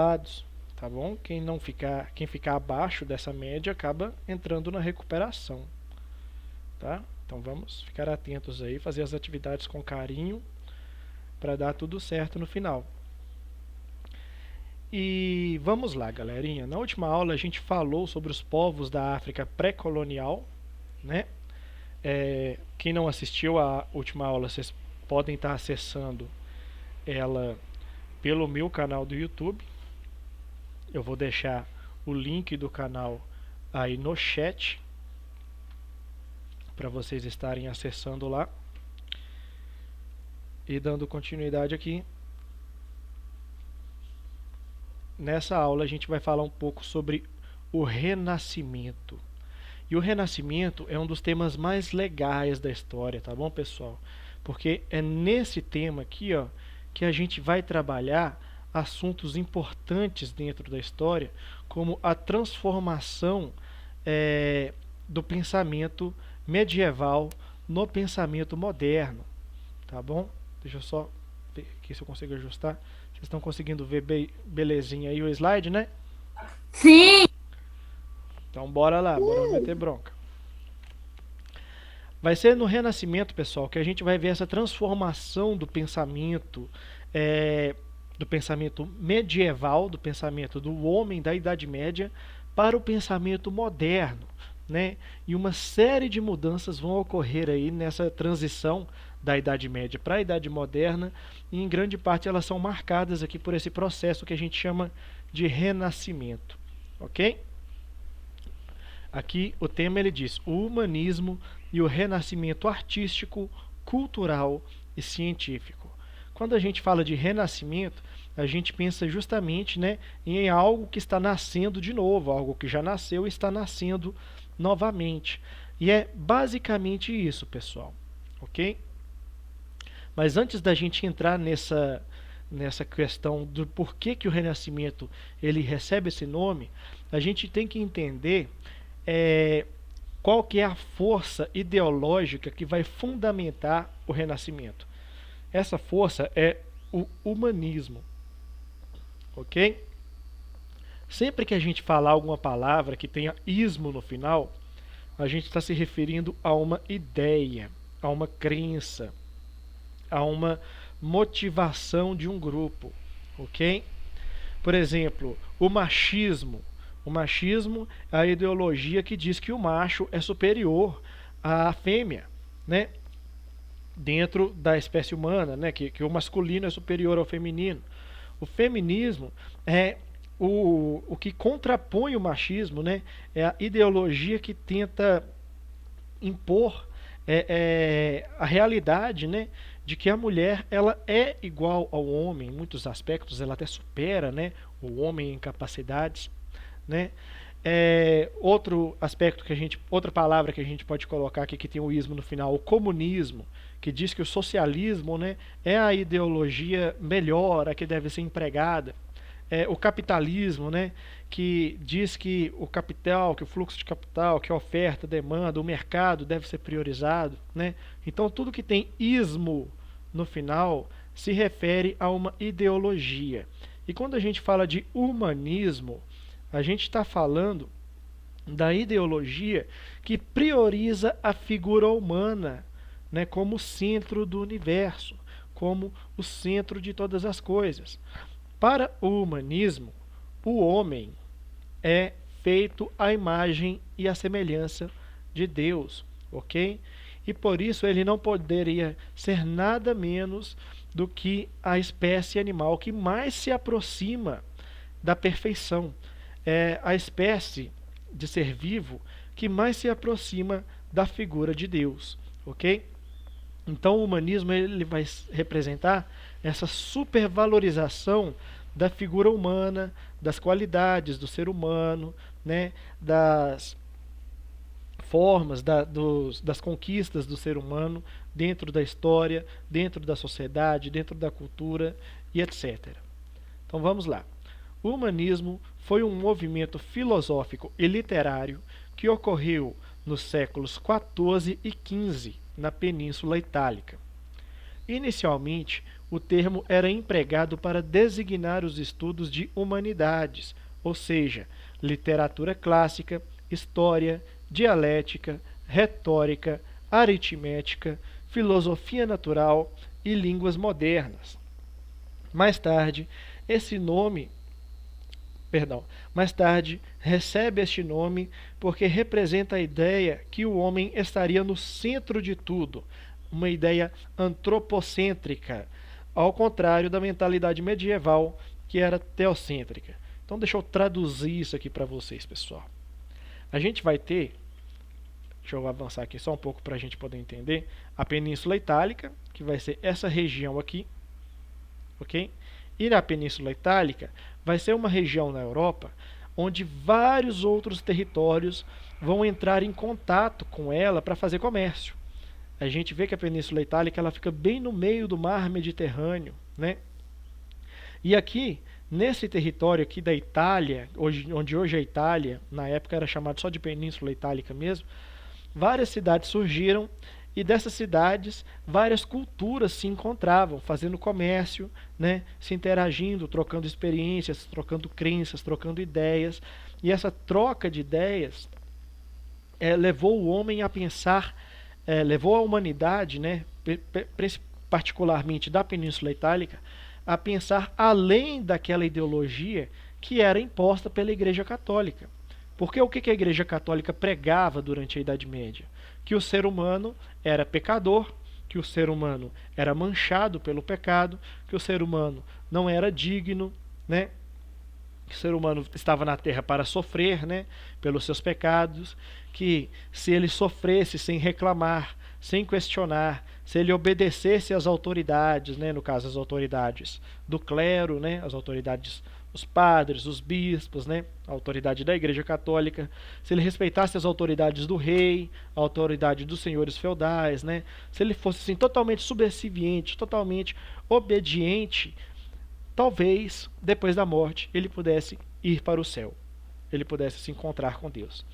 dados, tá bom? Quem ficar abaixo dessa média acaba entrando na recuperação, tá? Então vamos ficar atentos aí, fazer as atividades com carinho para dar tudo certo no final. E vamos lá, galerinha. Na última aula a gente falou sobre os povos da África pré-colonial, né? Quem não assistiu à última aula, vocês podem estar acessando ela pelo meu canal do YouTube. Eu vou deixar o link do canal aí no chat para vocês estarem acessando lá. E dando continuidade aqui, nessa aula a gente vai falar um pouco sobre o Renascimento. E o Renascimento é um dos temas mais legais da história, tá bom, pessoal? Porque é nesse tema aqui, ó, que a gente vai trabalhar assuntos importantes dentro da história, como a transformação do pensamento medieval no pensamento moderno, tá bom? Deixa eu só ver aqui se eu consigo ajustar. Vocês estão conseguindo ver belezinha aí o slide, né? Sim, Então bora lá, bora meter bronca. Vai ser no Renascimento, pessoal, que a gente vai ver essa transformação do pensamento medieval, do pensamento do homem da Idade Média, para o pensamento moderno, né? E uma série de mudanças vão ocorrer aí nessa transição da Idade Média para a Idade Moderna, e em grande parte elas são marcadas aqui por esse processo que a gente chama de Renascimento, ok? Aqui o tema ele diz: o humanismo e o renascimento artístico, cultural e científico. Quando a gente fala de renascimento, a gente pensa justamente, né, em algo que está nascendo de novo, algo que já nasceu e está nascendo novamente. E é basicamente isso, pessoal. Ok? Mas antes da gente entrar nessa questão do porquê que o Renascimento ele recebe esse nome, a gente tem que entender qual que é a força ideológica que vai fundamentar o Renascimento. Essa força é o humanismo, ok? Sempre que a gente falar alguma palavra que tenha ismo no final, a gente está se referindo a uma ideia, a uma crença, a uma motivação de um grupo, ok? Por exemplo, o machismo. O machismo é a ideologia que diz que o macho é superior à fêmea, né? Dentro da espécie humana, né? Que o masculino é superior ao feminino. O feminismo é o que contrapõe o machismo, né? É a ideologia que tenta impor a realidade, né, de que a mulher ela é igual ao homem em muitos aspectos, ela até supera, né, o homem em capacidades, né? Outro aspecto outra palavra que a gente pode colocar aqui que tem o ismo no final, o comunismo, que diz que o socialismo, né, é a ideologia melhor, a que deve ser empregada. O capitalismo, né, que diz que o capital, que o fluxo de capital, que a oferta, a demanda, o mercado deve ser priorizado, né? Então tudo que tem ismo no final se refere a uma ideologia. E quando a gente fala de humanismo, a gente está falando da ideologia que prioriza a figura humana, né, como centro do universo, como o centro de todas as coisas. Para o humanismo, o homem é feito à imagem e à semelhança de Deus, ok? E por isso ele não poderia ser nada menos do que a espécie animal que mais se aproxima da perfeição. É a espécie de ser vivo que mais se aproxima da figura de Deus, ok? Então o humanismo ele vai representar essa supervalorização da figura humana, das qualidades do ser humano, né, das formas, das conquistas do ser humano dentro da história, dentro da sociedade, dentro da cultura e etc. Então vamos lá. O humanismo foi um movimento filosófico e literário que ocorreu nos séculos XIV e XV na Península Itálica. Inicialmente, o termo era empregado para designar os estudos de humanidades, ou seja, literatura clássica, história, dialética, retórica, aritmética, filosofia natural e línguas modernas. Mais tarde, esse nome, perdão, mais tarde recebe este nome porque representa a ideia que o homem estaria no centro de tudo, uma ideia antropocêntrica, ao contrário da mentalidade medieval, que era teocêntrica. Então deixa eu traduzir isso aqui para vocês, pessoal. A gente vai ter, deixa eu avançar aqui só um pouco para a gente poder entender, a Península Itálica, que vai ser essa região aqui, ok? E na Península Itálica vai ser uma região na Europa onde vários outros territórios vão entrar em contato com ela para fazer comércio. A gente vê que a Península Itálica ela fica bem no meio do mar Mediterrâneo, né? E aqui, nesse território aqui da Itália, onde hoje é a Itália, na época era chamado só de Península Itálica mesmo, várias cidades surgiram e dessas cidades várias culturas se encontravam, fazendo comércio, né, se interagindo, trocando experiências, trocando crenças, trocando ideias. E essa troca de ideias levou o homem a pensar, levou a humanidade, né, particularmente da Península Itálica, a pensar além daquela ideologia que era imposta pela Igreja Católica. Porque o que a Igreja Católica pregava durante a Idade Média? Que o ser humano era pecador, que o ser humano era manchado pelo pecado, que o ser humano não era digno, né? Que o ser humano estava na Terra para sofrer, né, pelos seus pecados, que se ele sofresse sem reclamar, sem questionar, se ele obedecesse às autoridades, né, no caso as autoridades do clero, né, as autoridades, os padres, os bispos, né, a autoridade da Igreja Católica, se ele respeitasse as autoridades do rei, a autoridade dos senhores feudais, né, se ele fosse assim, totalmente subserviente, totalmente obediente, talvez depois da morte ele pudesse ir para o céu, ele pudesse se encontrar com Deus.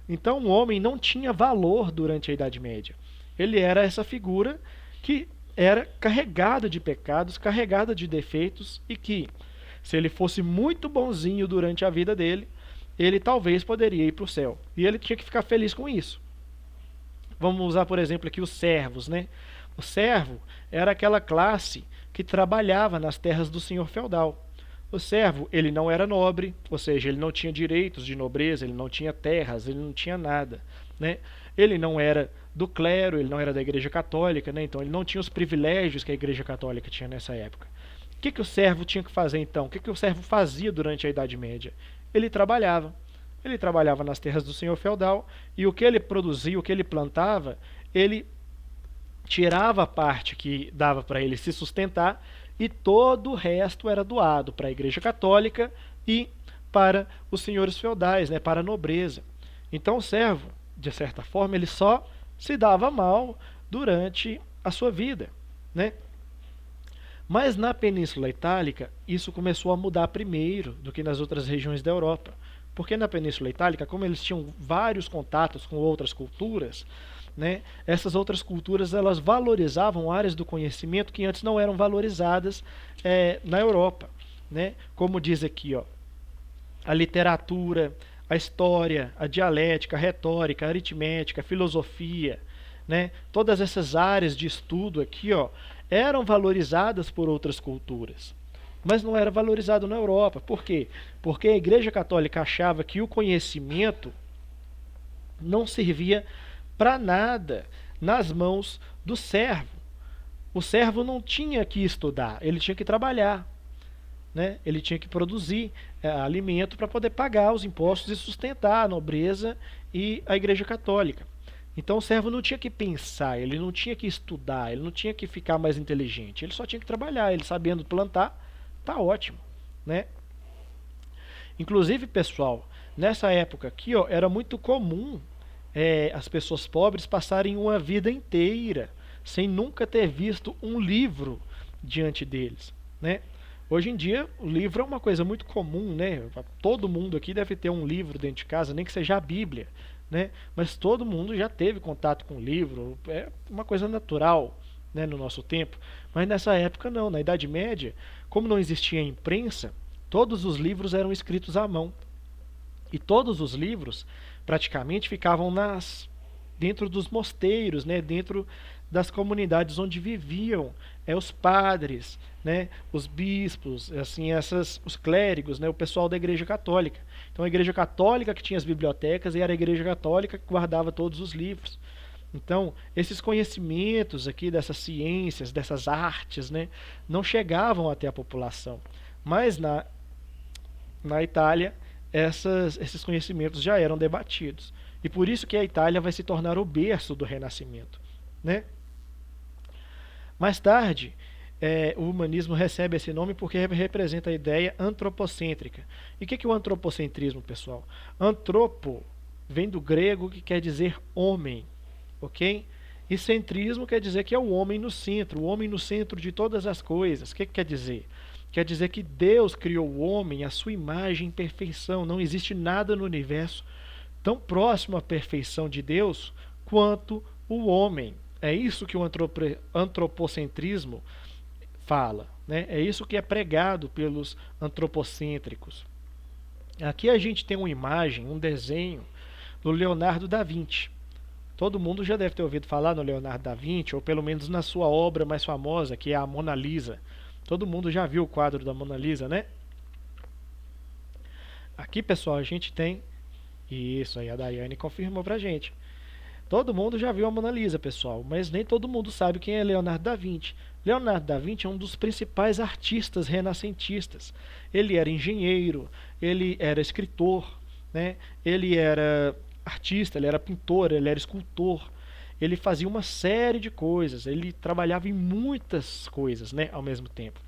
Então o homem não tinha valor durante a Idade Média. Ele era essa figura que era carregada de pecados, carregada de defeitos e que, se ele fosse muito bonzinho durante a vida dele, ele talvez poderia ir para o céu. E ele tinha que ficar feliz com isso. Vamos usar, por exemplo, aqui os servos, né? O servo era aquela classe que trabalhava nas terras do senhor feudal. O servo, ele não era nobre, ou seja, ele não tinha direitos de nobreza, ele não tinha terras, ele não tinha nada, né? Ele não era do clero, ele não era da Igreja Católica, né? Então ele não tinha os privilégios que a Igreja Católica tinha nessa época. O que o servo tinha que fazer então? O que o servo fazia durante a Idade Média? Ele trabalhava. Ele trabalhava nas terras do senhor feudal e o que ele produzia, o que ele plantava, ele tirava a parte que dava para ele se sustentar e todo o resto era doado para a Igreja Católica e para os senhores feudais, né, para a nobreza. Então o servo, de certa forma, ele só se dava mal durante a sua vida, né? Mas na Península Itálica, isso começou a mudar primeiro do que nas outras regiões da Europa. Porque na Península Itálica, como eles tinham vários contatos com outras culturas, né, essas outras culturas elas valorizavam áreas do conhecimento que antes não eram valorizadas na Europa. Né? Como diz aqui, ó, a literatura, a história, a dialética, a retórica, a aritmética, a filosofia, né, todas essas áreas de estudo aqui, ó, eram valorizadas por outras culturas, mas não era valorizado na Europa. Por quê? Porque a Igreja Católica achava que o conhecimento não servia para nada nas mãos do servo. O servo não tinha que estudar, ele tinha que trabalhar, né? Ele tinha que produzir alimento para poder pagar os impostos e sustentar a nobreza e a Igreja Católica. Então o servo não tinha que pensar, ele não tinha que estudar, ele não tinha que ficar mais inteligente, ele só tinha que trabalhar, ele sabendo plantar, tá ótimo, né? Inclusive, pessoal, nessa época aqui, ó, era muito comum as pessoas pobres passarem uma vida inteira sem nunca ter visto um livro diante deles, né? Hoje em dia, o livro é uma coisa muito comum, né? Todo mundo aqui deve ter um livro dentro de casa, nem que seja a Bíblia, né? Mas todo mundo já teve contato com o livro, é uma coisa natural, né, no nosso tempo, mas nessa época não. Na Idade Média, como não existia imprensa, todos os livros eram escritos à mão. E todos os livros praticamente ficavam dentro dos mosteiros, né, dentro das comunidades onde viviam os padres, né, os bispos, assim, os clérigos, né, o pessoal da Igreja Católica. Então a Igreja Católica que tinha as bibliotecas e era a Igreja Católica que guardava todos os livros. Então, esses conhecimentos aqui dessas ciências, dessas artes, né, não chegavam até a população. Mas na Itália, esses conhecimentos já eram debatidos. E por isso que a Itália vai se tornar o berço do Renascimento, né? Mais tarde, o humanismo recebe esse nome porque representa a ideia antropocêntrica. E o que é o antropocentrismo, pessoal? Antropo vem do grego que quer dizer homem, ok? E centrismo quer dizer que é o homem no centro de todas as coisas. O que quer dizer? Quer dizer que Deus criou o homem à sua imagem e perfeição. Não existe nada no universo tão próximo à perfeição de Deus quanto o homem. É isso que o antropocentrismo fala, né? É isso que é pregado pelos antropocêntricos. Aqui a gente tem uma imagem, um desenho do Leonardo da Vinci. Todo mundo já deve ter ouvido falar no Leonardo da Vinci, ou pelo menos na sua obra mais famosa, que é a Mona Lisa. Todo mundo já viu o quadro da Mona Lisa, né? Aqui, pessoal, a gente tem... Isso aí, a Daiane confirmou pra gente. Todo mundo já viu a Mona Lisa, pessoal, mas nem todo mundo sabe quem é Leonardo da Vinci. Leonardo da Vinci é um dos principais artistas renascentistas. Ele era engenheiro, ele era escritor, né? Ele era artista, ele era pintor, ele era escultor. Ele fazia uma série de coisas, ele trabalhava em muitas coisas, né, ao mesmo tempo.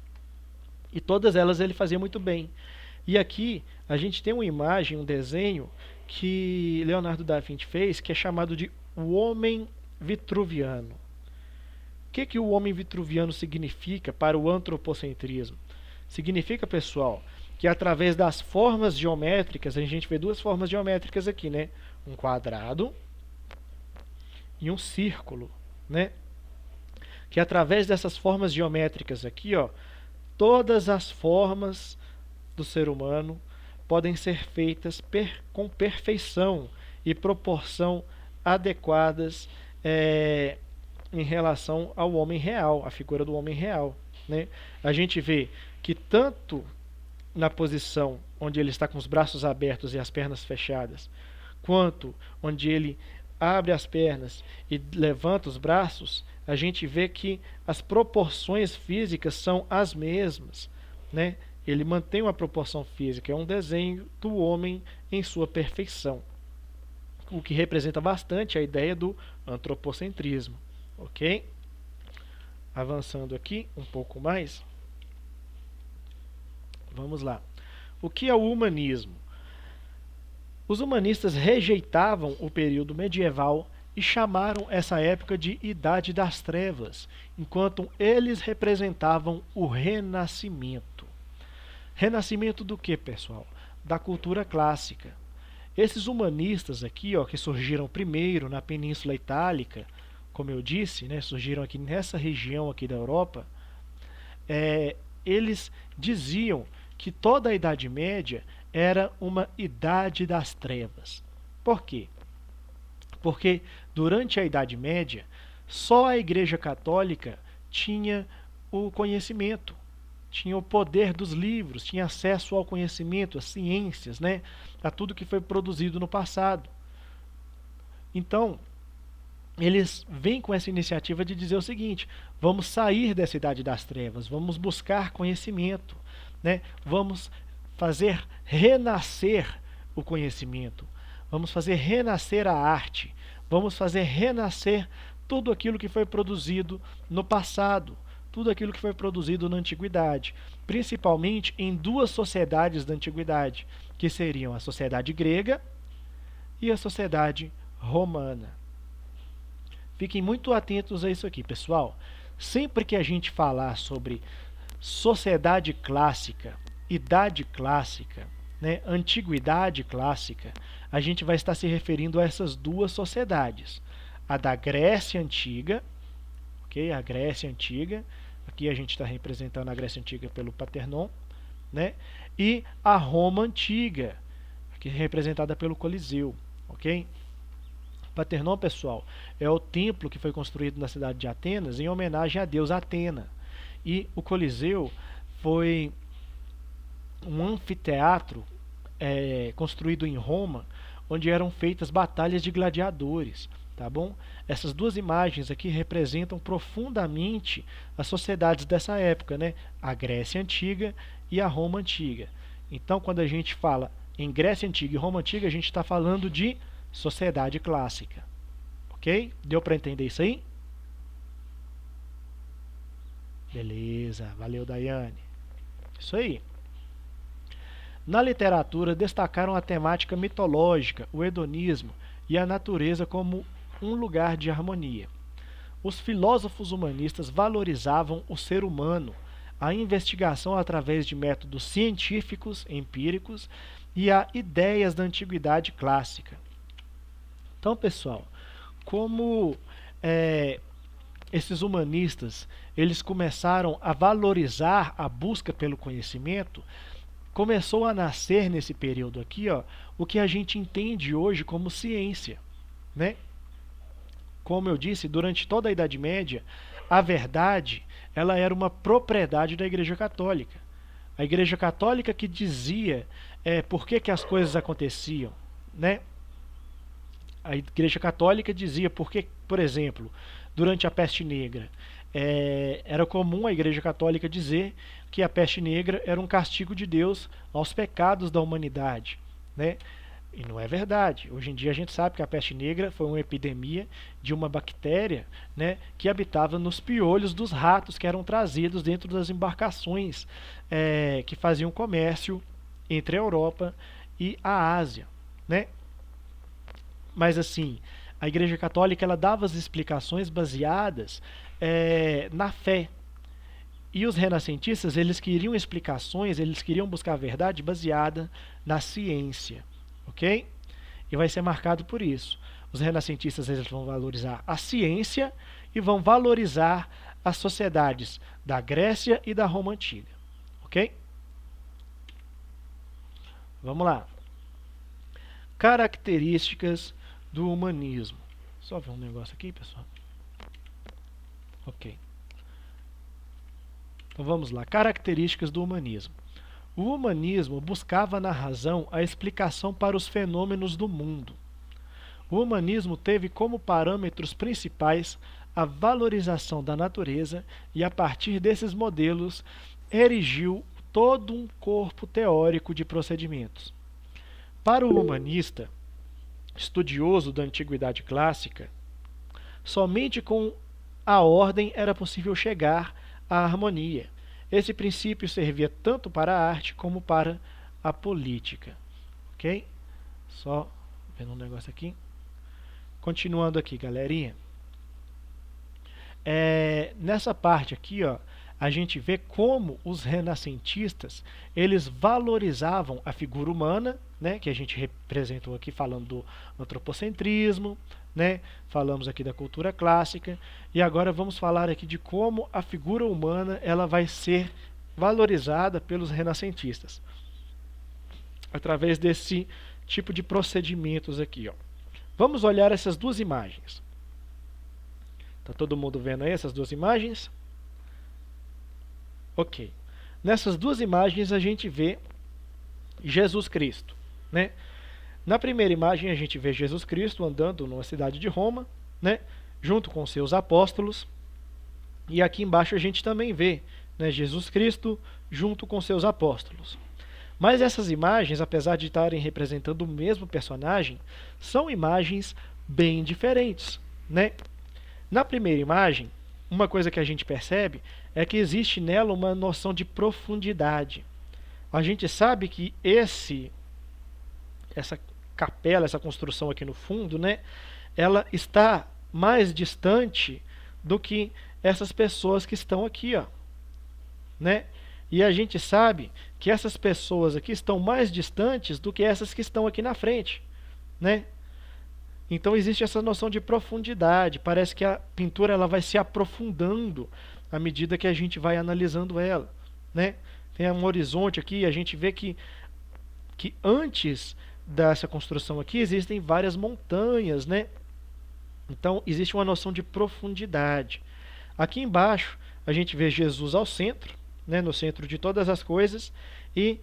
E todas elas ele fazia muito bem. E aqui a gente tem uma imagem, um desenho que Leonardo da Vinci fez, que é chamado de o homem vitruviano. O que o homem vitruviano significa para o antropocentrismo? Significa, pessoal, que através das formas geométricas, a gente vê duas formas geométricas aqui, né? Um quadrado e um círculo, né? Que através dessas formas geométricas aqui, ó, todas as formas do ser humano podem ser feitas com perfeição e proporção adequadas em relação ao homem real, a figura do homem real, né? A gente vê que tanto na posição onde ele está com os braços abertos e as pernas fechadas, quanto onde ele abre as pernas e levanta os braços, a gente vê que as proporções físicas são as mesmas, né? Ele mantém uma proporção física, é um desenho do homem em sua perfeição, o que representa bastante a ideia do antropocentrismo, ok? Avançando aqui um pouco mais, vamos lá. O que é o humanismo? Os humanistas rejeitavam o período medieval e chamaram essa época de Idade das Trevas, enquanto eles representavam o Renascimento. Renascimento do que, pessoal? Da cultura clássica. Esses humanistas aqui, ó, que surgiram primeiro na Península Itálica, como eu disse, né, surgiram aqui nessa região aqui da Europa, eles diziam que toda a Idade Média era uma idade das trevas. Por quê? Porque durante a Idade Média, só a Igreja Católica tinha o conhecimento, tinha o poder dos livros, tinha acesso ao conhecimento, às ciências, né? A tudo que foi produzido no passado. Então, eles vêm com essa iniciativa de dizer o seguinte: vamos sair dessa idade das trevas, vamos buscar conhecimento, né? Vamos fazer renascer o conhecimento, vamos fazer renascer a arte, vamos fazer renascer tudo aquilo que foi produzido no passado, tudo aquilo que foi produzido na antiguidade, principalmente em duas sociedades da antiguidade, que seriam a sociedade grega e a sociedade romana. Fiquem muito atentos a isso aqui, pessoal. Sempre que a gente falar sobre sociedade clássica, idade clássica, né, antiguidade clássica, a gente vai estar se referindo a essas duas sociedades, a da Grécia Antiga ok? A Grécia Antiga, aqui a gente está representando a Grécia Antiga pelo Partenon, né? E a Roma Antiga, aqui representada pelo Coliseu, ok? Partenon, pessoal, é o templo que foi construído na cidade de Atenas em homenagem a Deus Atena. E o Coliseu foi um anfiteatro construído em Roma, onde eram feitas batalhas de gladiadores, tá bom? Essas duas imagens aqui representam profundamente as sociedades dessa época, né? A Grécia Antiga e a Roma Antiga. Então, quando a gente fala em Grécia Antiga e Roma Antiga, a gente está falando de sociedade clássica, ok? Deu para entender isso aí? Beleza, valeu, Daiane. Isso aí. Na literatura, destacaram a temática mitológica, o hedonismo e a natureza como um lugar de harmonia. Os filósofos humanistas valorizavam o ser humano, a investigação através de métodos científicos, empíricos e a ideias da antiguidade clássica. Então, pessoal, como esses humanistas eles começaram a valorizar a busca pelo conhecimento, começou a nascer nesse período aqui, ó, o que a gente entende hoje como ciência, né? Como eu disse, durante toda a Idade Média, a verdade ela era uma propriedade da Igreja Católica. A Igreja Católica que dizia por que as coisas aconteciam, né? A Igreja Católica dizia porque, por exemplo, durante a Peste Negra, era comum a Igreja Católica dizer que a peste negra era um castigo de Deus aos pecados da humanidade, né? E não é verdade. Hoje em dia a gente sabe que a peste negra foi uma epidemia de uma bactéria, né, que habitava nos piolhos dos ratos que eram trazidos dentro das embarcações que faziam comércio entre a Europa e a Ásia, né? Mas assim, a Igreja Católica ela dava as explicações baseadas na fé. E os renascentistas, eles queriam explicações, eles queriam buscar a verdade baseada na ciência, ok? E vai ser marcado por isso. Os renascentistas eles vão valorizar a ciência e vão valorizar as sociedades da Grécia e da Roma Antiga, ok? Vamos lá. Características do humanismo. Só ver um negócio aqui, pessoal. Ok. Então vamos lá. Características do humanismo. O humanismo buscava na razão a explicação para os fenômenos do mundo. O humanismo teve como parâmetros principais a valorização da natureza e, a partir desses modelos, erigiu todo um corpo teórico de procedimentos. Para o humanista, estudioso da antiguidade clássica, somente com a ordem era possível chegar à harmonia. Esse princípio servia tanto para a arte como para a política. Ok? Só vendo um negócio aqui. Continuando aqui, galerinha. Nessa parte aqui, ó, a gente vê como os renascentistas eles valorizavam a figura humana, né, que a gente representou aqui falando do antropocentrismo, né, falamos aqui da cultura clássica, e agora vamos falar aqui de como a figura humana ela vai ser valorizada pelos renascentistas através desse tipo de procedimentos aqui, ó. Vamos olhar essas duas imagens. Tá todo mundo vendo aí essas duas imagens? Ok. Nessas duas imagens a gente vê Jesus Cristo, né? Na primeira imagem a gente vê Jesus Cristo andando numa cidade de Roma, né, junto com seus apóstolos. E aqui embaixo a gente também vê, né, Jesus Cristo junto com seus apóstolos. Mas essas imagens, apesar de estarem representando o mesmo personagem, são imagens bem diferentes, né? Na primeira imagem, uma coisa que a gente percebe é que existe nela uma noção de profundidade. A gente sabe que essa capela, essa construção aqui no fundo, né, ela está mais distante do que essas pessoas que estão aqui, ó, né? E a gente sabe que essas pessoas aqui estão mais distantes do que essas que estão aqui na frente, né? Então existe essa noção de profundidade. Parece que a pintura ela vai se aprofundando à medida que a gente vai analisando ela, né? Tem um horizonte aqui, a gente vê que antes dessa construção aqui existem várias montanhas, né? Então existe uma noção de profundidade. Aqui embaixo a gente vê Jesus ao centro, né? No centro de todas as coisas, e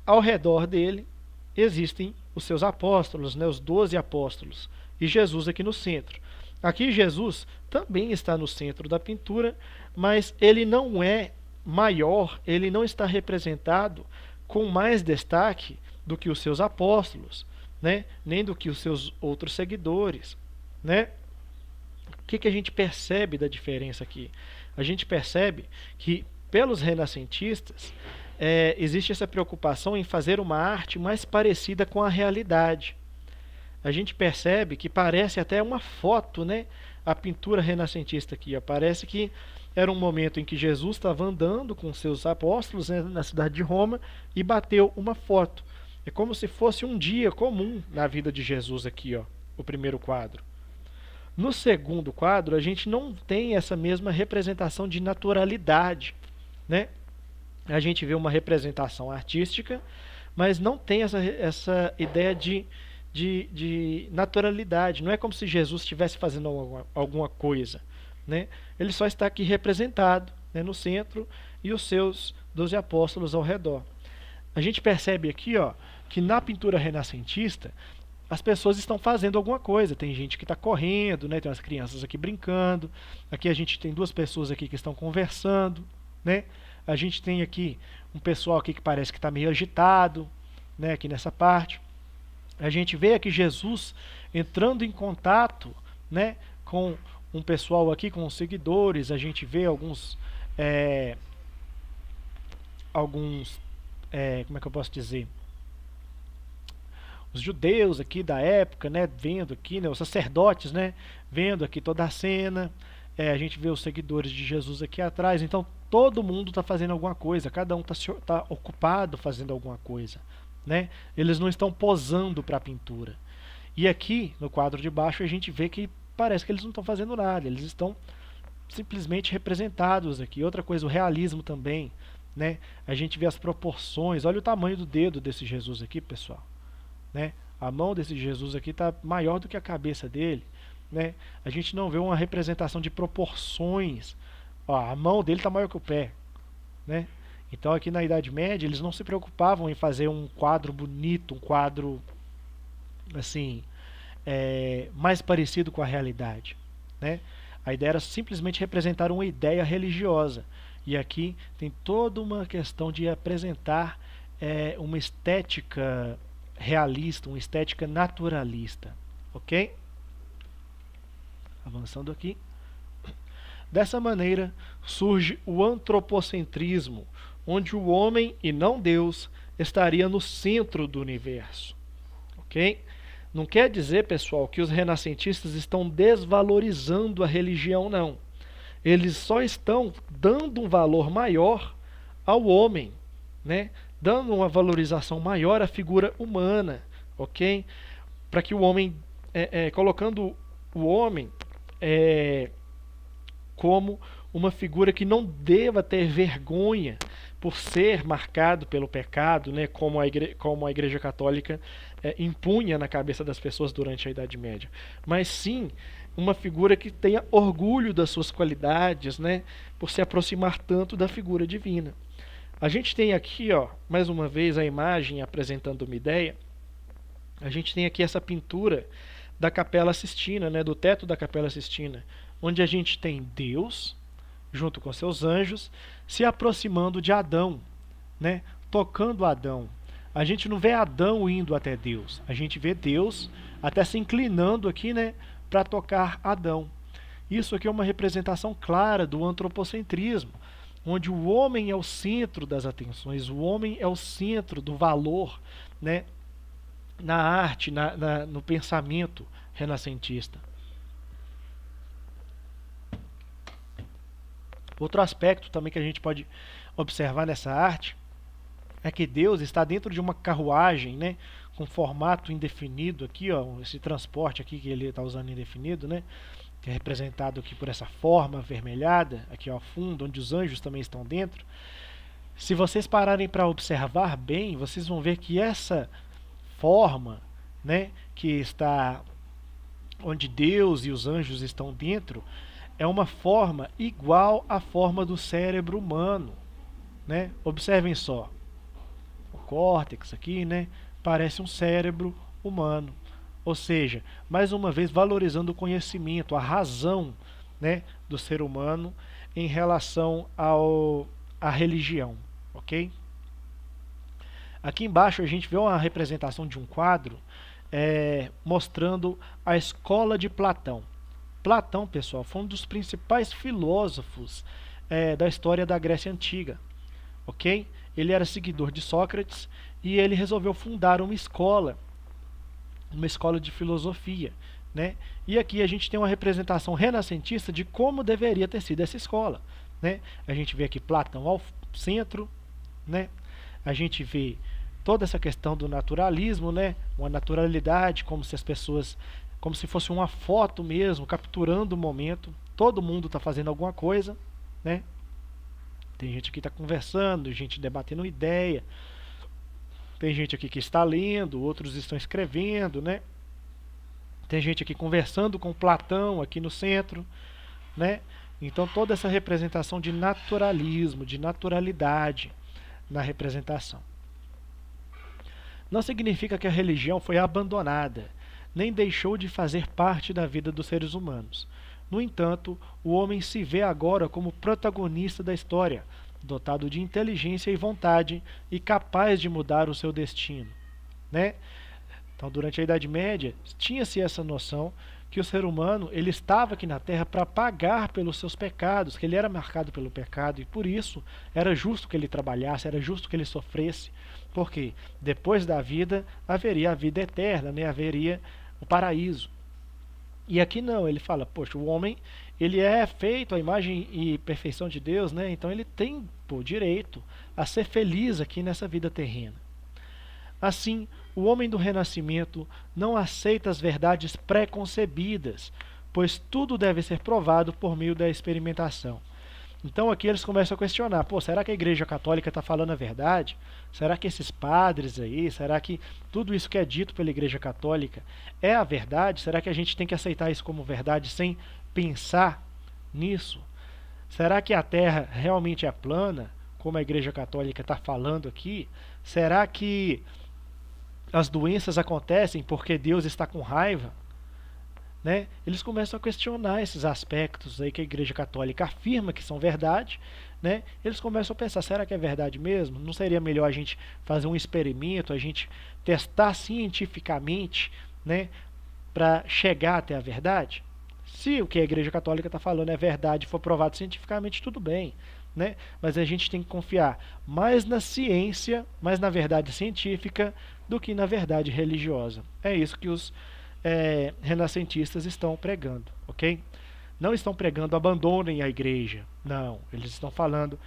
ao redor dele existem os seus apóstolos, né? Os 12 apóstolos, e Jesus aqui no centro. Aqui Jesus também está no centro da pintura, mas ele não é maior, ele não está representado com mais destaque do que os seus apóstolos, né? Nem do que os seus outros seguidores, né? O que a gente percebe da diferença aqui? A gente percebe que, pelos renascentistas, existe essa preocupação em fazer uma arte mais parecida com a realidade. A gente percebe que parece até uma foto, né? A pintura renascentista aqui. Ó. Parece que era um momento em que Jesus estava andando com seus apóstolos, né, na cidade de Roma e bateu uma foto. É como se fosse um dia comum na vida de Jesus aqui, ó, o primeiro quadro. No segundo quadro, a gente não tem essa mesma representação de naturalidade, né? A gente vê uma representação artística, mas não tem essa ideia de naturalidade. Não é como se Jesus estivesse fazendo alguma coisa, né? Ele só está aqui representado, né, no centro e os seus 12 apóstolos ao redor. A gente percebe aqui, ó, que na pintura renascentista as pessoas estão fazendo alguma coisa. Tem gente que está correndo, né? Tem umas crianças aqui brincando. Aqui a gente tem duas pessoas aqui que estão conversando, né? A gente tem aqui um pessoal aqui que parece que está meio agitado, né? Aqui nessa parte. A gente vê aqui Jesus entrando em contato, né, com um pessoal aqui, com os seguidores. A gente vê alguns como é que eu posso dizer? Os judeus aqui da época, né, vendo aqui, né, os sacerdotes, né, vendo aqui toda a cena. A gente vê os seguidores de Jesus aqui atrás. Então todo mundo está fazendo alguma coisa, cada um está ocupado fazendo alguma coisa, né? Eles não estão posando para a pintura. E aqui no quadro de baixo a gente vê que parece que eles não estão fazendo nada, eles estão simplesmente representados aqui. Outra coisa, o realismo também, né? A gente vê as proporções. Olha o tamanho do dedo desse Jesus aqui, pessoal, né? A mão desse Jesus aqui está maior do que a cabeça dele, né? A gente não vê uma representação de proporções. Ó, a mão dele está maior que o pé, né? Então aqui na Idade Média eles não se preocupavam em fazer um quadro bonito, um quadro assim, mais parecido com a realidade, né? A ideia era simplesmente representar uma ideia religiosa. E aqui tem toda uma questão de apresentar uma estética realista, uma estética naturalista, ok? Avançando aqui. Dessa maneira surge o antropocentrismo, onde o homem e não Deus estaria no centro do universo, ok? Não quer dizer, pessoal, que os renascentistas estão desvalorizando a religião, não. Eles só estão dando um valor maior ao homem, né? Dando uma valorização maior à figura humana, ok? Para que o homem, colocando o homem como uma figura que não deva ter vergonha por ser marcado pelo pecado, né, como a Igreja Católica impunha na cabeça das pessoas durante a Idade Média, mas sim uma figura que tenha orgulho das suas qualidades, né, por se aproximar tanto da figura divina. A gente tem aqui, ó, mais uma vez a imagem apresentando uma ideia. A gente tem aqui essa pintura da Capela Sistina, né, do teto da Capela Sistina, onde a gente tem Deus, junto com seus anjos, se aproximando de Adão, né, tocando Adão. A gente não vê Adão indo até Deus, a gente vê Deus até se inclinando aqui, né, para tocar Adão. Isso aqui é uma representação clara do antropocentrismo, onde o homem é o centro das atenções, o homem é o centro do valor, né, na arte, no pensamento renascentista. Outro aspecto também que a gente pode observar nessa arte é que Deus está dentro de uma carruagem, né, com formato indefinido aqui, ó, esse transporte aqui que ele está usando indefinido, né? Que é representado aqui por essa forma avermelhada, aqui ao fundo, onde os anjos também estão dentro. Se vocês pararem para observar bem, vocês vão ver que essa forma, né, que está onde Deus e os anjos estão dentro, é uma forma igual à forma do cérebro humano, né? Observem só, o córtex aqui, né, parece um cérebro humano. Ou seja, mais uma vez valorizando o conhecimento, a razão, né, do ser humano em relação à religião, ok? Aqui embaixo a gente vê uma representação de um quadro mostrando a escola de Platão. Platão, pessoal, foi um dos principais filósofos da história da Grécia Antiga, ok? Ele era seguidor de Sócrates e ele resolveu fundar uma escola de filosofia, né? E aqui a gente tem uma representação renascentista de como deveria ter sido essa escola, né? A gente vê aqui Platão ao centro, né? A gente vê toda essa questão do naturalismo, né? Uma naturalidade, como se as pessoas, como se fosse uma foto mesmo, capturando o momento. Todo mundo está fazendo alguma coisa, né? Tem gente que está conversando, gente debatendo ideia. Tem gente aqui que está lendo, outros estão escrevendo, né? Tem gente aqui conversando com Platão aqui no centro, né? Então toda essa representação de naturalismo, de naturalidade na representação. Não significa que a religião foi abandonada, nem deixou de fazer parte da vida dos seres humanos. No entanto, o homem se vê agora como protagonista da história, dotado de inteligência e vontade e capaz de mudar o seu destino, né? Então, durante a Idade Média, tinha-se essa noção que o ser humano ele estava aqui na Terra para pagar pelos seus pecados, que ele era marcado pelo pecado e por isso era justo que ele trabalhasse, era justo que ele sofresse, porque depois da vida haveria a vida eterna, né? Haveria o paraíso. E aqui não, ele fala, poxa, o homem ele é feito à imagem e perfeição de Deus, né? Então ele tem o direito a ser feliz aqui nessa vida terrena. Assim, o homem do Renascimento não aceita as verdades pré-concebidas, pois tudo deve ser provado por meio da experimentação. Então aqui eles começam a questionar, pô, será que a Igreja Católica está falando a verdade? Será que esses padres aí, será que tudo isso que é dito pela Igreja Católica é a verdade? Será que a gente tem que aceitar isso como verdade sem pensar nisso? Será que a Terra realmente é plana, como a Igreja Católica está falando aqui? Será que as doenças acontecem porque Deus está com raiva? Né? Eles começam a questionar esses aspectos aí que a Igreja Católica afirma que são verdade, né? Eles começam a pensar, será que é verdade mesmo? Não seria melhor a gente fazer um experimento, a gente testar cientificamente, né, para chegar até a verdade? Se o que a Igreja Católica está falando é verdade e for provado cientificamente, tudo bem, né? Mas a gente tem que confiar mais na ciência, mais na verdade científica, do que na verdade religiosa. É isso que os renascentistas estão pregando, ok? Não estão pregando abandonem a igreja, não. Eles estão falando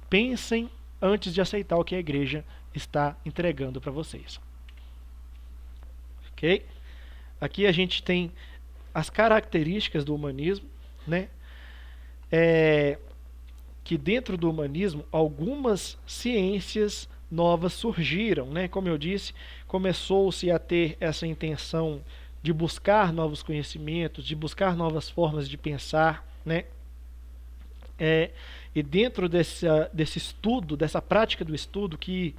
pensem antes de aceitar o que a igreja está entregando para vocês, ok? Aqui a gente tem as características do humanismo, né? Que dentro do humanismo algumas ciências novas surgiram, né? Como eu disse, começou-se a ter essa intenção de buscar novos conhecimentos, de buscar novas formas de pensar, né? E dentro desse estudo, dessa prática do estudo que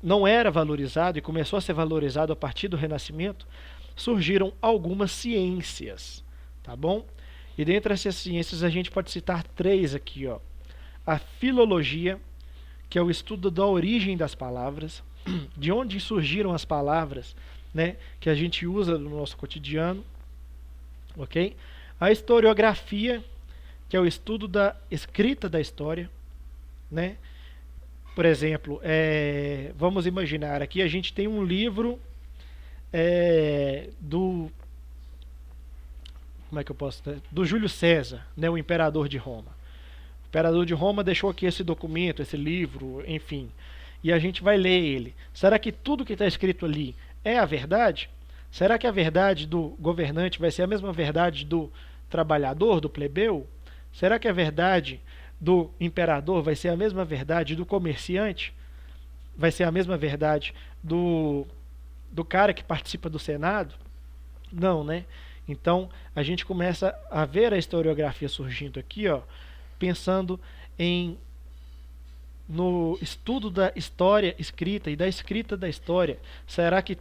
não era valorizado e começou a ser valorizado a partir do Renascimento, surgiram algumas ciências, tá bom? E dentre essas ciências a gente pode citar três aqui, ó. A filologia, que é o estudo da origem das palavras, de onde surgiram as palavras, né, que a gente usa no nosso cotidiano, ok? A historiografia, que é o estudo da escrita da história, né? Por exemplo, vamos imaginar, aqui a gente tem um livro como é que eu posso dizer? Do Júlio César, né, o imperador de Roma. O imperador de Roma deixou aqui esse documento, esse livro, enfim. e a gente vai ler ele. Será que tudo que está escrito ali é a verdade? Será que a verdade do governante vai ser a mesma verdade do trabalhador, do plebeu? Será que a verdade do imperador vai ser a mesma verdade do comerciante? Vai ser a mesma verdade do cara que participa do Senado? Não, né? Então a gente começa a ver a historiografia surgindo aqui, ó, pensando em no estudo da história escrita e da escrita da história. Será que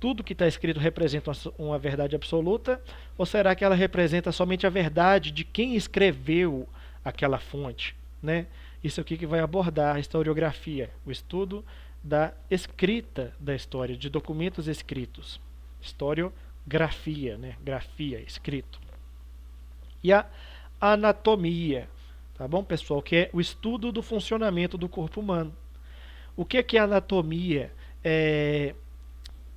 tudo que está escrito representa uma verdade absoluta? Ou será que ela representa somente a verdade de quem escreveu aquela fonte? Né? Isso aqui que vai abordar a historiografia, o estudo da escrita da história, de documentos escritos. Historiografia, né? Grafia, escrito. E a anatomia, tá bom, pessoal? Que é o estudo do funcionamento do corpo humano. O que é anatomia?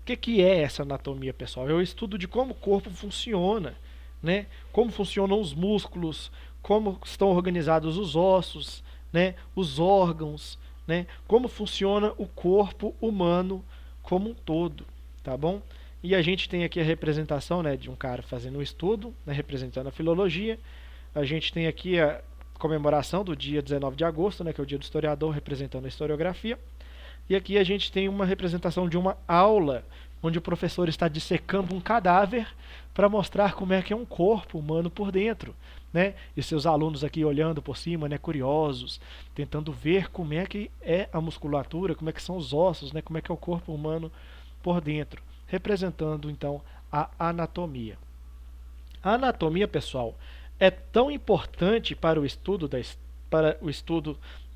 O que é essa anatomia, pessoal? É o estudo de como o corpo funciona, né? Como funcionam os músculos, como estão organizados os ossos, né? Os órgãos, né? Como funciona o corpo humano como um todo, tá bom? E a gente tem aqui a representação, né, de um cara fazendo um estudo, né, representando a filologia. A gente tem aqui a comemoração do dia 19 de agosto, né, que é o dia do historiador, representando a historiografia. E aqui a gente tem uma representação de uma aula, onde o professor está dissecando um cadáver para mostrar como é que é um corpo humano por dentro, né? E seus alunos aqui olhando por cima, né, curiosos, tentando ver como é que é a musculatura, como é que são os ossos, né, como é que é o corpo humano por dentro, representando então a anatomia. A anatomia, pessoal, é tão importante para o estudo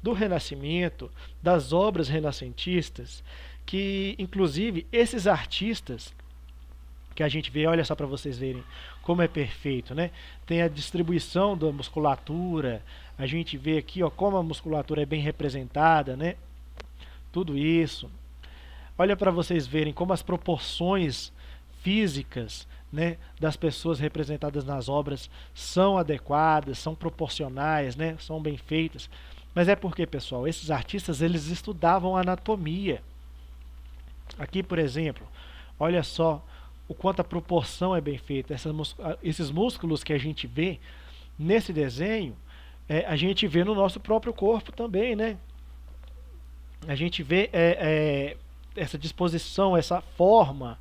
do Renascimento, das obras renascentistas, que inclusive esses artistas que a gente vê, olha só para vocês verem como é perfeito, né? Tem a distribuição da musculatura, a gente vê aqui, ó, como a musculatura é bem representada, né? Tudo isso. Olha para vocês verem como as proporções físicas, né, das pessoas representadas nas obras são adequadas, são proporcionais, né, são bem feitas. Mas é porque, pessoal, esses artistas eles estudavam anatomia. Aqui, por exemplo, olha só o quanto a proporção é bem feita. Esses músculos que a gente vê nesse desenho, a gente vê no nosso próprio corpo também, né? A gente vê essa disposição, essa forma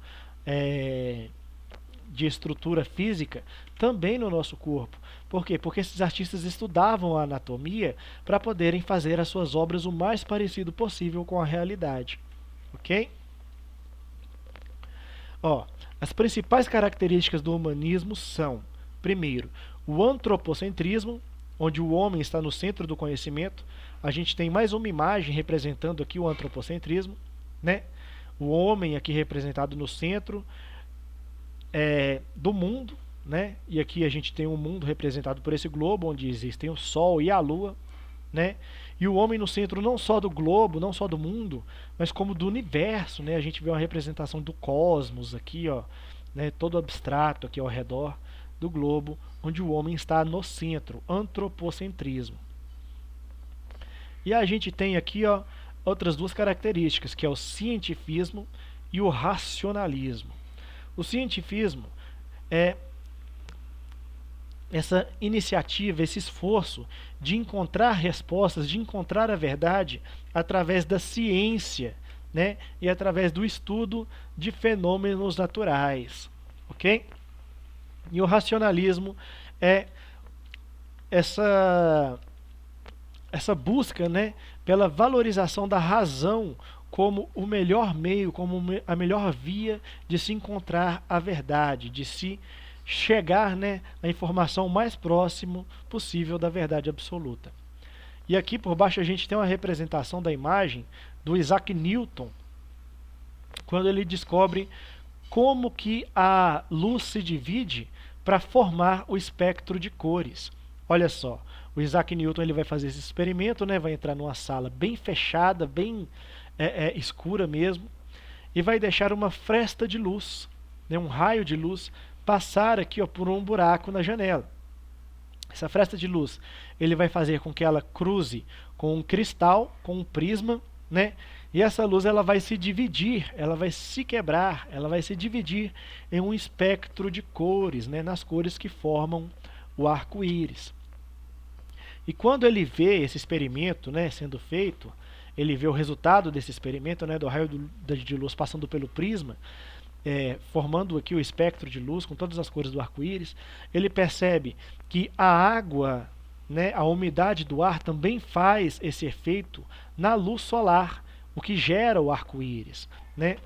de estrutura física também no nosso corpo. Por quê? Porque esses artistas estudavam a anatomia para poderem fazer as suas obras o mais parecido possível com a realidade. Ok? Ó, as principais características do humanismo são, primeiro, o antropocentrismo, onde o homem está no centro do conhecimento. A gente tem mais uma imagem representando aqui o antropocentrismo, né? O homem aqui representado no centro do mundo, né? E aqui a gente tem um mundo representado por esse globo, onde existem o Sol e a Lua, né? E o homem no centro não só do globo, não só do mundo, mas como do universo, né? A gente vê uma representação do cosmos aqui, ó, né? Todo abstrato aqui ao redor do globo, onde o homem está no centro, antropocentrismo. E a gente tem aqui, ó, outras duas características, que é o cientifismo e o racionalismo. O cientifismo é essa iniciativa, esse esforço de encontrar respostas, de encontrar a verdade através da ciência, né? E através do estudo de fenômenos naturais, ok? E o racionalismo é essa busca, né, pela valorização da razão como o melhor meio, como a melhor via de se encontrar a verdade, de se chegar, né, à informação mais próximo possível da verdade absoluta. E aqui por baixo a gente tem uma representação da imagem do Isaac Newton, quando ele descobre como que a luz se divide para formar o espectro de cores. Olha só, o Isaac Newton ele vai fazer esse experimento, né, vai entrar numa sala bem fechada, bem escura mesmo, e vai deixar uma fresta de luz, né, um raio de luz, passar aqui, ó, por um buraco na janela. Essa fresta de luz ele vai fazer com que ela cruze com um cristal, com um prisma, né? E essa luz ela vai se dividir, ela vai se quebrar, ela vai se dividir em um espectro de cores, né? Nas cores que formam o arco-íris. E quando ele vê esse experimento, né, sendo feito, ele vê o resultado desse experimento, né, do raio de luz passando pelo prisma, formando aqui o espectro de luz com todas as cores do arco-íris, ele percebe que a água, né, a umidade do ar também faz esse efeito na luz solar, o que gera o arco-íris, né?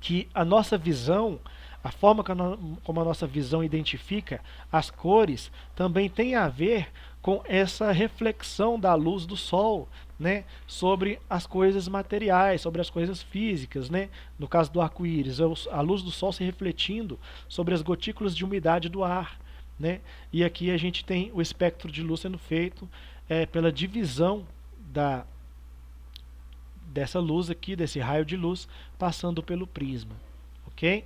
Que a nossa visão, a forma como a nossa visão identifica as cores, também tem a ver com essa reflexão da luz do sol, né, sobre as coisas materiais, sobre as coisas físicas, né? No caso do arco-íris, a luz do sol se refletindo sobre as gotículas de umidade do ar, né? E aqui a gente tem o espectro de luz sendo feito pela divisão dessa luz aqui, desse raio de luz, passando pelo prisma, ok?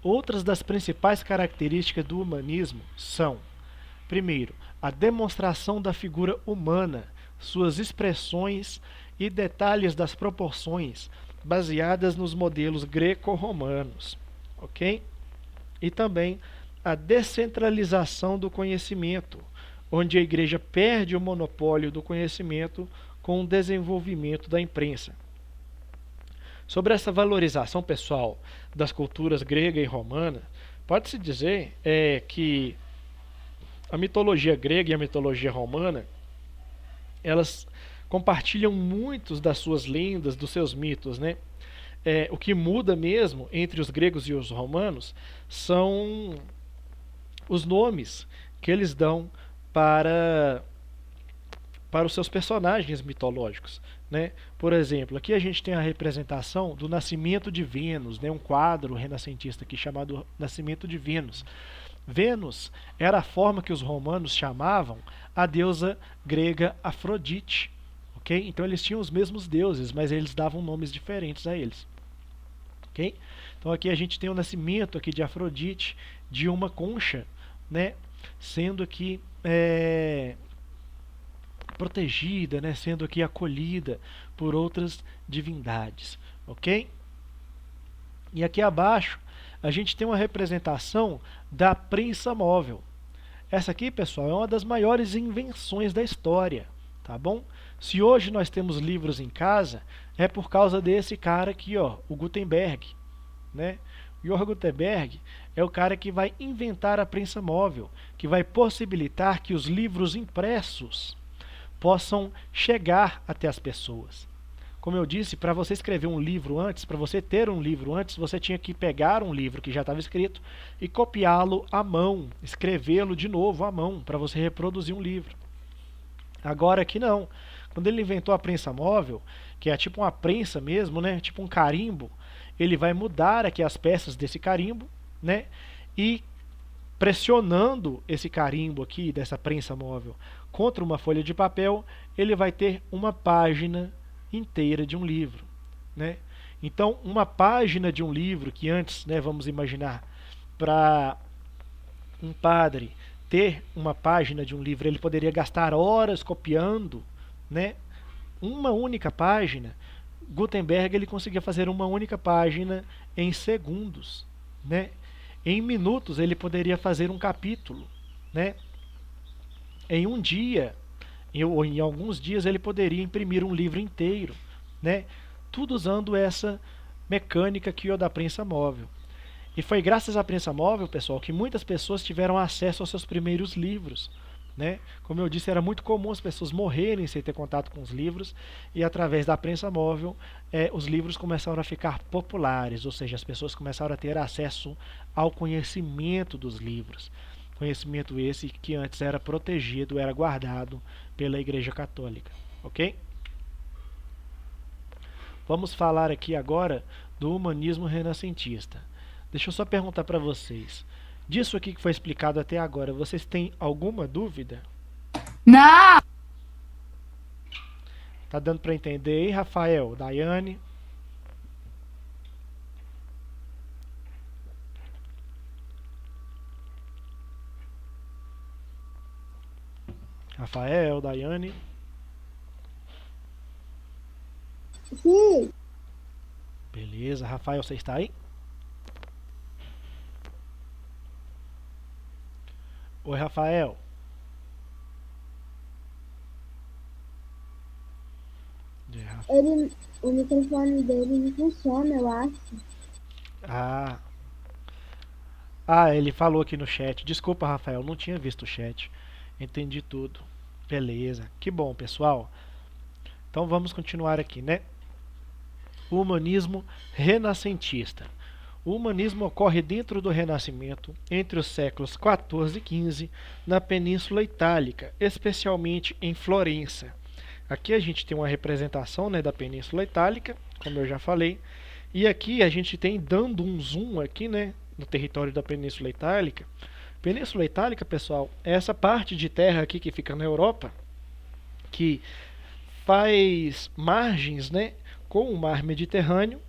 Outras das principais características do humanismo são: primeiro, a demonstração da figura humana, suas expressões e detalhes das proporções, baseadas nos modelos greco-romanos, ok? E também a descentralização do conhecimento, onde a igreja perde o monopólio do conhecimento com o desenvolvimento da imprensa. Sobre essa valorização, pessoal, das culturas grega e romana, pode-se dizer que a mitologia grega e a mitologia romana, elas compartilham muitos das suas lendas, dos seus mitos, né? O que muda mesmo entre os gregos e os romanos são os nomes que eles dão para os seus personagens mitológicos, né? Por exemplo, aqui a gente tem a representação do nascimento de Vênus, né? Um quadro renascentista aqui chamado Nascimento de Vênus. Vênus era a forma que os romanos chamavam a deusa grega Afrodite, ok? Então eles tinham os mesmos deuses, mas eles davam nomes diferentes a eles, ok? Então aqui a gente tem o nascimento aqui de Afrodite, de uma concha, né? Sendo aqui protegida, né? Sendo aqui acolhida por outras divindades, ok? E aqui abaixo a gente tem uma representação da prensa móvel. Essa aqui, pessoal, é uma das maiores invenções da história, tá bom? Se hoje nós temos livros em casa, é por causa desse cara aqui, ó, o Gutenberg, né? O Johann Gutenberg é o cara que vai inventar a prensa móvel, que vai possibilitar que os livros impressos possam chegar até as pessoas. Como eu disse, para você escrever um livro antes, para você ter um livro antes, você tinha que pegar um livro que já estava escrito e copiá-lo à mão, escrevê-lo de novo à mão, para você reproduzir um livro. Agora aqui não. Quando ele inventou a prensa móvel, que é tipo uma prensa mesmo, né? Tipo um carimbo, ele vai mudar aqui as peças desse carimbo, né? E pressionando esse carimbo aqui, dessa prensa móvel, contra uma folha de papel, ele vai ter uma página inteira de um livro, né? Então, uma página de um livro que antes, né, vamos imaginar, para um padre ter uma página de um livro, ele poderia gastar horas copiando, né, uma única página. Gutenberg ele conseguia fazer uma única página em segundos, né? Em minutos ele poderia fazer um capítulo, né? Em um dia ou em alguns dias ele poderia imprimir um livro inteiro, né? Tudo usando essa mecânica aqui, ó, da prensa móvel. E foi graças à prensa móvel, pessoal, que muitas pessoas tiveram acesso aos seus primeiros livros, né? Como eu disse, era muito comum as pessoas morrerem sem ter contato com os livros, e através da prensa móvel os livros começaram a ficar populares, ou seja, as pessoas começaram a ter acesso ao conhecimento dos livros. Conhecimento esse que antes era protegido, era guardado pela Igreja Católica, ok? Vamos falar aqui agora do humanismo renascentista. Deixa eu só perguntar para vocês. Disso aqui que foi explicado até agora, vocês têm alguma dúvida? Não! Tá dando para entender aí, Rafael, Daiane? Rafael, Daiane? Sim, Beleza, Rafael, você está aí? Oi, Rafael. É, o microfone dele não funciona, eu acho. Ah, ah, ele falou aqui no chat. Desculpa, Rafael, não tinha visto o chat. Entendi tudo. Beleza. Que bom, pessoal. Então vamos continuar aqui, né? O humanismo renascentista. O humanismo ocorre dentro do Renascimento entre os séculos 14 e 15 na Península Itálica, especialmente em Florença. Aqui a gente tem uma representação, né, da Península Itálica, como eu já falei, e aqui a gente tem, dando um zoom aqui, né, no território da Península Itálica. Península Itálica, pessoal, é essa parte de terra aqui que fica na Europa, que faz margens, né, com o mar Mediterrâneo,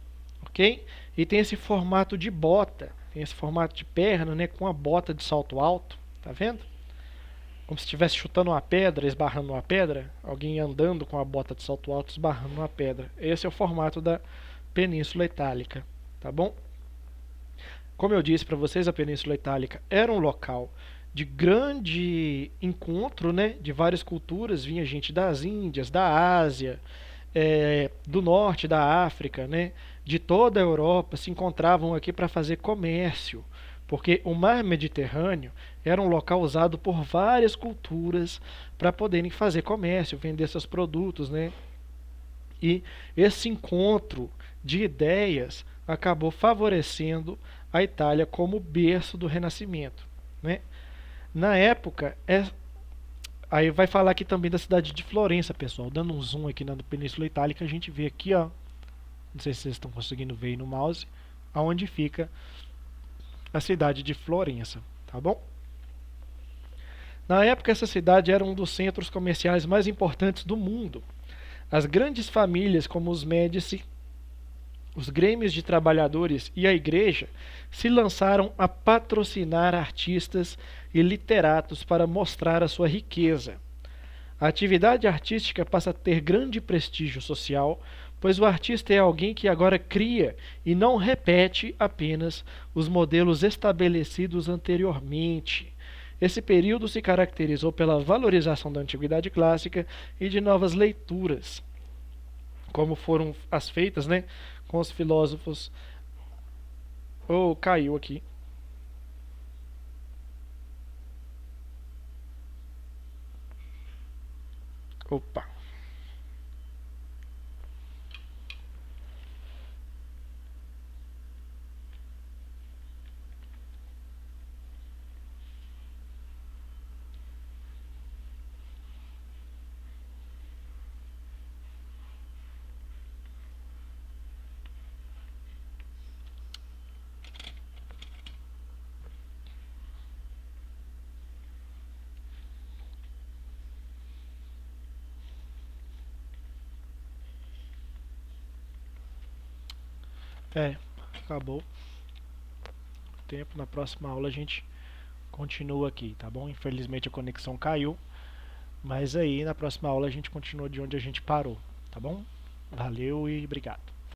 ok? E tem esse formato de bota, tem esse formato de perna, né, com a bota de salto alto, tá vendo? Como se estivesse chutando uma pedra, esbarrando uma pedra, alguém andando com a bota de salto alto esbarrando uma pedra. Esse é o formato da Península Itálica, tá bom? Como eu disse para vocês, a Península Itálica era um local de grande encontro, né, de várias culturas. Vinha gente das Índias, da Ásia, do norte da África, né, de toda a Europa, se encontravam aqui para fazer comércio, porque o mar Mediterrâneo era um local usado por várias culturas para poderem fazer comércio, vender seus produtos, né? E esse encontro de ideias acabou favorecendo a Itália como berço do Renascimento, né? Na época, aí vai falar aqui também da cidade de Florença, pessoal. Dando um zoom aqui na Península Itálica, a gente vê aqui, ó. Não sei se vocês estão conseguindo ver aí no mouse, aonde fica a cidade de Florença, tá bom? Na época, essa cidade era um dos centros comerciais mais importantes do mundo. As grandes famílias, como os Médici, os grêmios de trabalhadores e a igreja se lançaram a patrocinar artistas e literatos para mostrar a sua riqueza. A atividade artística passa a ter grande prestígio social, pois o artista é alguém que agora cria e não repete apenas os modelos estabelecidos anteriormente. Esse período se caracterizou pela valorização da antiguidade clássica e de novas leituras, como foram as feitas, né, com os filósofos. Oh, caiu aqui. Opa. É, acabou o tempo. Na próxima aula a gente continua aqui, tá bom? Infelizmente a conexão caiu, mas aí na próxima aula a gente continua de onde a gente parou, tá bom? Valeu e obrigado.